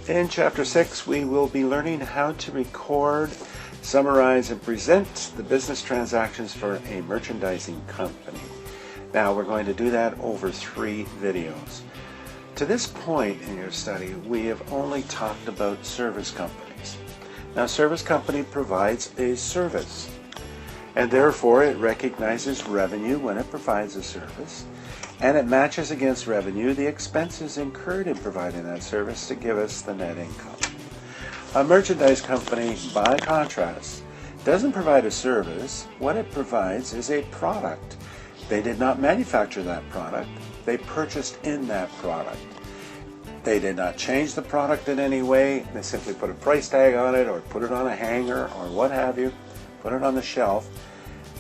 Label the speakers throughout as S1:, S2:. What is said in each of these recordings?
S1: In Chapter 6, we will be learning how to record, summarize, and present the business transactions for a merchandising company. Now, we're going to do that over 3 videos. To this point in your study, we have only talked about service companies. Now, service company provides a service, and therefore it recognizes revenue when it provides a service, and it matches against revenue the expenses incurred in providing that service to give us the net income. A merchandise company, by contrast, doesn't provide a service. What it provides is a product. They did not manufacture that product. They purchased in that product. They did not change the product in any way. They simply put a price tag on it or put it on a hanger or what have you, put it on the shelf,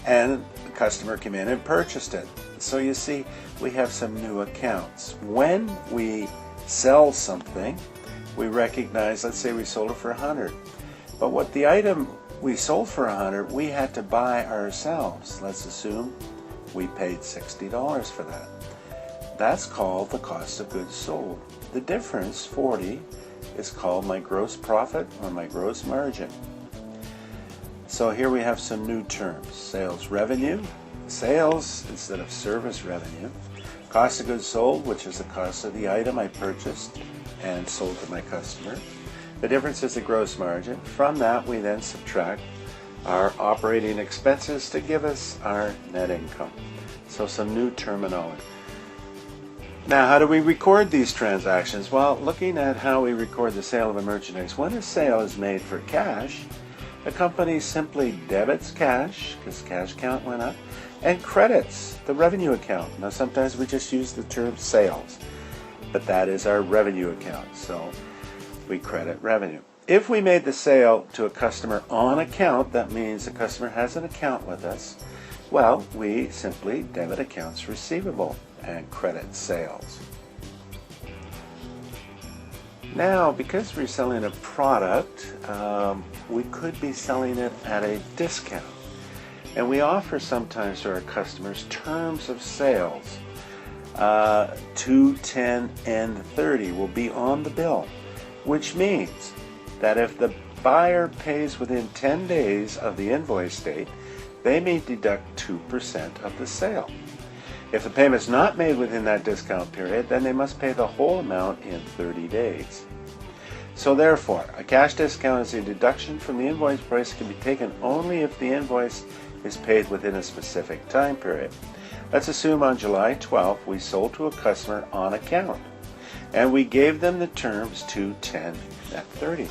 S1: and the customer came in and purchased it. So you see, we have some new accounts. When we sell something, we recognize, let's say we sold it for 100. But what the item we sold for 100, we had to buy ourselves. Let's assume we paid $60 for that. That's called the cost of goods sold. The difference, 40, is called my gross profit or my gross margin. So here we have some new terms. Sales revenue, sales instead of service revenue. Cost of goods sold, which is the cost of the item I purchased and sold to my customer. The difference is the gross margin. From that, we then subtract our operating expenses to give us our net income. So some new terminology. Now, how do we record these transactions? Well, looking at how we record the sale of a merchandise, when a sale is made for cash, the company simply debits cash, because cash count went up, and credits the revenue account. Now, sometimes we just use the term sales, but that is our revenue account, so we credit revenue. If we made the sale to a customer on account, that means the customer has an account with us, well, we simply debit accounts receivable and credit sales. Now, because we're selling a product, we could be selling it at a discount. And we offer sometimes to our customers terms of sales. 2, 10, and 30 will be on the bill, which means that if the buyer pays within 10 days of the invoice date, they may deduct 2% of the sale. If the payment is not made within that discount period, then they must pay the whole amount in 30 days. So therefore, a cash discount is a deduction from the invoice price that can be taken only if the invoice is paid within a specific time period. Let's assume on July 12th we sold to a customer on account, and we gave them the terms 2, 10, net 30.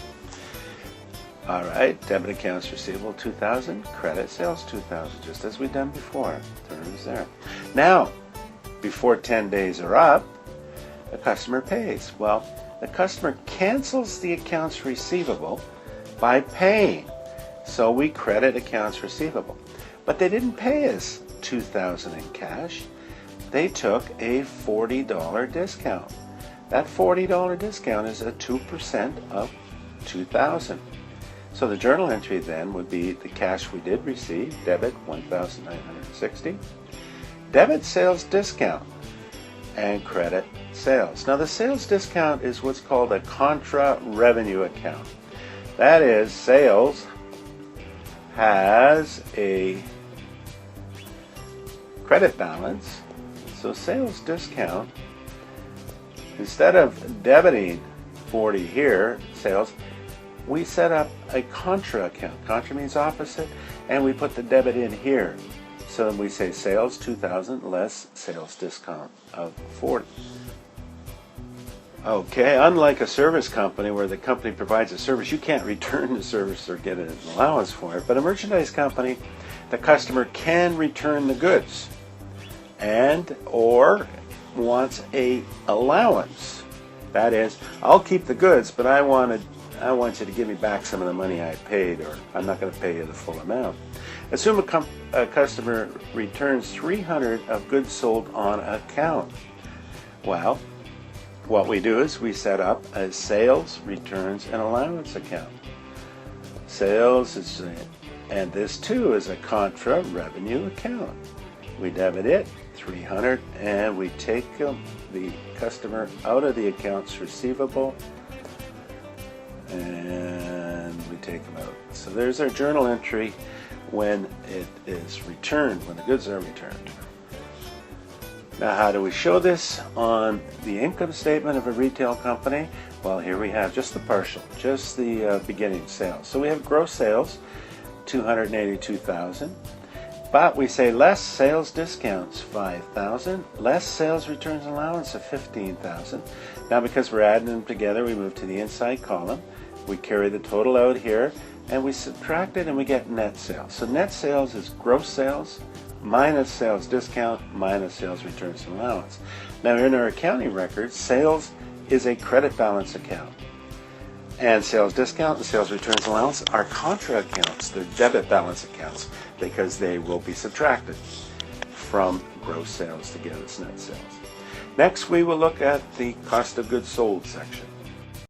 S1: All right, debit accounts receivable 2,000, credit sales 2,000, just as we've done before. Terms there. Now, before 10 days are up, the customer pays. Well, the customer cancels the accounts receivable by paying. So we credit accounts receivable. But they didn't pay us $2,000 in cash. They took a $40 discount. That $40 discount is a 2% of $2,000. So the journal entry then would be the cash we did receive, debit $1,960, debit sales discount, and credit sales. Now the sales discount is what's called a contra revenue account. That is, sales has a credit balance, so sales discount, instead of debiting 40 here, sales, we set up a contra account. Contra means opposite, and we put the debit in here. So we say sales 2,000 less sales discount of 40. Okay, unlike a service company where the company provides a service, you can't return the service or get an allowance for it. But a merchandise company, the customer can return the goods and or wants a allowance. That is, I'll keep the goods, but I want you to give me back some of the money I paid, or I'm not going to pay you the full amount. Assume a customer returns 300 of goods sold on account. Well, what we do is we set up a sales, returns, and allowance account. Sales is, and this too is a contra revenue account. We debit it, 300, and we take the customer out of the accounts receivable take them out. So there's our journal entry when it is returned, when the goods are returned. Now, how do we show this on the income statement of a retail company? Well, here we have just the partial, just the beginning sales. So we have gross sales, $282,000. But we say less sales discounts, $5,000. Less sales returns and allowance of $15,000. Now, because we're adding them together, we move to the inside column. We carry the total out here, and we subtract it, and we get net sales. So net sales is gross sales minus sales discount minus sales returns and allowance. Now, in our accounting records, sales is a credit balance account. And sales discount and sales returns and allowance are contra accounts. They're debit balance accounts because they will be subtracted from gross sales to get us net sales. Next, we will look at the cost of goods sold section.